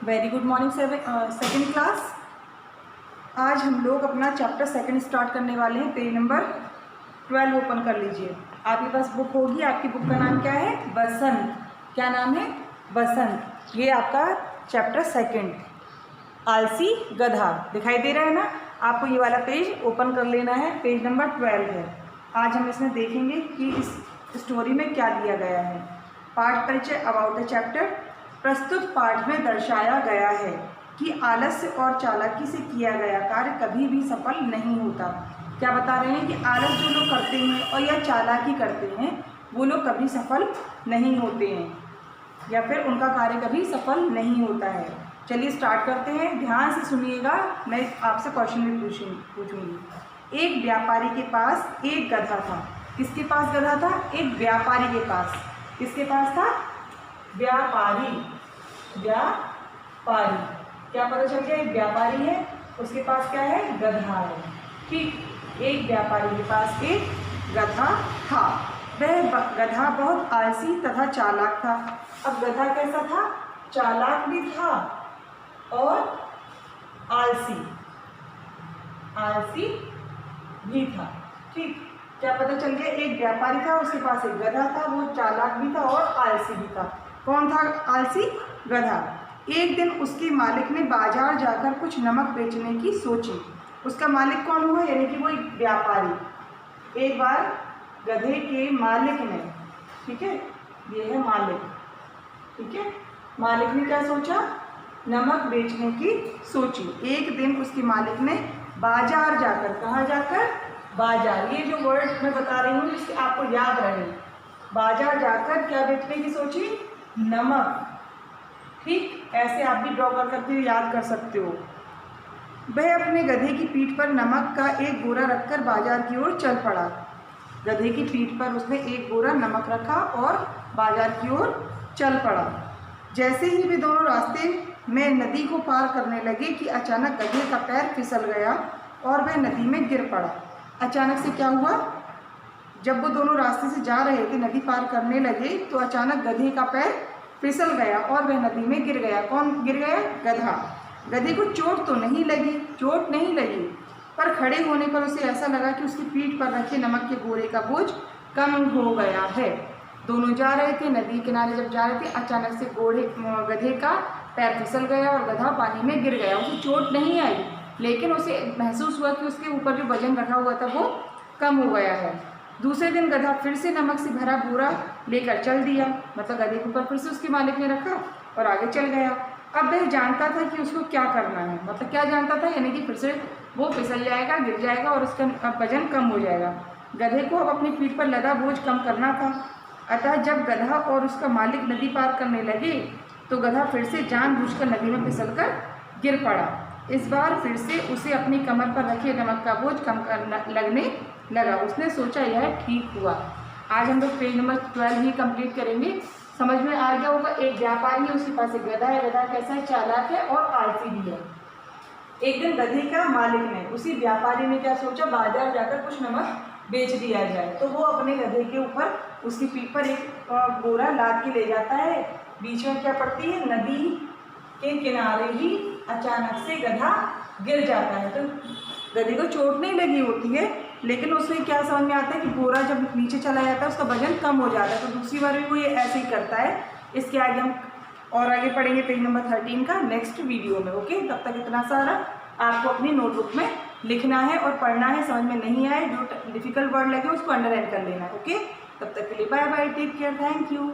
Very good morning second class. आज हम लोग अपना चैप्टर सेकंड स्टार्ट करने वाले हैं। पेज नंबर 12 ओपन कर लीजिए। आपके पास बुक होगी। आपकी बुक का नाम क्या है? बसंत। क्या नाम है? बसंत। ये आपका चैप्टर सेकंड, आलसी गधा। दिखाई दे रहा है ना? आपको ये वाला पेज ओपन कर लेना है। पेज नंबर 12 है। आज हम इसमें देखेंगे कि इस स्टोरी में क्या दिया गया है। पाठ परिचय अबाउट द चैप्टर। प्रस्तुत पाठ में दर्शाया गया है कि आलस्य और चालाकी से किया गया कार्य कभी भी सफल नहीं होता। क्या बता रहे हैं कि आलस जो लोग करते हैं और या चालाकी करते हैं वो लोग कभी सफल नहीं होते हैं या फिर उनका कार्य कभी सफल नहीं होता है। चलिए स्टार्ट करते हैं। ध्यान से सुनिएगा, मैं आपसे क्वेश्चन भी पूछूंगी। एक व्यापारी के पास एक गधा था। किसके पास गधा था? एक व्यापारी के पास। किसके पास था? व्यापारी। व्यापारी। क्या पता चल गया? एक व्यापारी है, उसके पास क्या है? गधा है। ठीक। एक व्यापारी के पास एक गधा था। वह गधा बहुत आलसी तथा चालाक था। अब गधा कैसा था? चालाक भी था और आलसी भी था। ठीक। क्या पता चल गया? एक व्यापारी था, उसके पास एक गधा था, वो चालाक भी था और आलसी भी था। कौन था आलसी? गधा। एक दिन उसके मालिक ने बाजार जाकर कुछ नमक बेचने की सोची। उसका मालिक कौन हुआ? यानी कि वो एक व्यापारी। एक बार गधे के मालिक ने, ठीक है, ये है मालिक, ठीक है, मालिक ने क्या सोचा? नमक बेचने की सोची। एक दिन उसके मालिक ने बाजार जाकर, कहाँ जाकर? बाजार। ये जो वर्ड मैं बता रही हूँ इससे आपको याद रहे। बाजार जाकर क्या बेचने की सोची? नमक। ठीक। ऐसे आप भी ड्रॉ कर करके याद कर सकते हो। वह अपने गधे की पीठ पर नमक का एक बोरा रखकर बाजार की ओर चल पड़ा। गधे की पीठ पर उसने एक बोरा नमक रखा और बाजार की ओर चल पड़ा। जैसे ही वे दोनों रास्ते में नदी को पार करने लगे कि अचानक गधे का पैर फिसल गया और वह नदी में गिर पड़ा। अचानक से क्या हुआ? जब वो दोनों रास्ते से जा रहे थे, नदी पार करने लगे, तो अचानक गधे का पैर फिसल गया और वह नदी में गिर गया। कौन गिर गया? गधा। गधे को चोट तो नहीं लगी, चोट नहीं लगी, पर खड़े होने पर उसे ऐसा लगा कि उसकी पीठ पर रखे नमक के बोरे का बोझ कम हो गया है। दोनों जा रहे थे, नदी किनारे जब जा रहे थे, अचानक से गधे का पैर फिसल गया और गधा पानी में गिर गया। उसे चोट नहीं आई, लेकिन उसे महसूस हुआ कि उसके ऊपर जो वजन रखा हुआ था वो कम हो गया है। दूसरे दिन गधा फिर से नमक से भरा बोरा लेकर चल दिया। मतलब गधे के ऊपर फिर से उसके मालिक ने रखा और आगे चल गया। अब वह जानता था कि उसको क्या करना है। मतलब क्या जानता था? यानी कि फिर से वो फिसल जाएगा, गिर जाएगा और उसका वजन कम हो जाएगा। गधे को अब अपनी पीठ पर लदा बोझ कम करना था। अतः जब गधा और उसका मालिक नदी पार करने लगे तो गधा फिर से जानबूझकर नदी में फिसलकर गिर पड़ा। इस बार फिर से उसे अपनी कमर पर रखे नमक का बोझ कम लगने लगा। उसने सोचा यह ठीक हुआ। आज हम लोग पेज नंबर 12 ही कंप्लीट करेंगे। समझ में आ गया होगा। एक व्यापारी है, उसके पास एक गधा है। गधा कैसा है? चालाक है और आलसी भी है। एक दिन गधे का मालिक ने, उसी व्यापारी ने क्या सोचा? बाजार जाकर कुछ नमक बेच दिया जाए। तो वो अपने गधे के ऊपर, उसकी पीठ पर एक बोरा लाद के ले जाता है। बीच में क्या पड़ती है? नदी के किनारे ही अचानक से गधा गिर जाता है। तो गधे को चोट नहीं लगी होती है, लेकिन उसे क्या समझ में आता है कि बोरा जब नीचे चला जाता है उसका वजन कम हो जाता है। तो दूसरी बार भी वो ये ऐसे ही करता है। इसके आगे हम और आगे पढ़ेंगे पेज नंबर 13 का नेक्स्ट वीडियो में। ओके, तब तक इतना सारा आपको अपनी नोटबुक में लिखना है और पढ़ना है। समझ में नहीं आए, जो डिफिकल्ट वर्ड लगे उसको अंडरलाइन कर लेना है। ओके, तब तक के लिए bye bye, take care, thank you.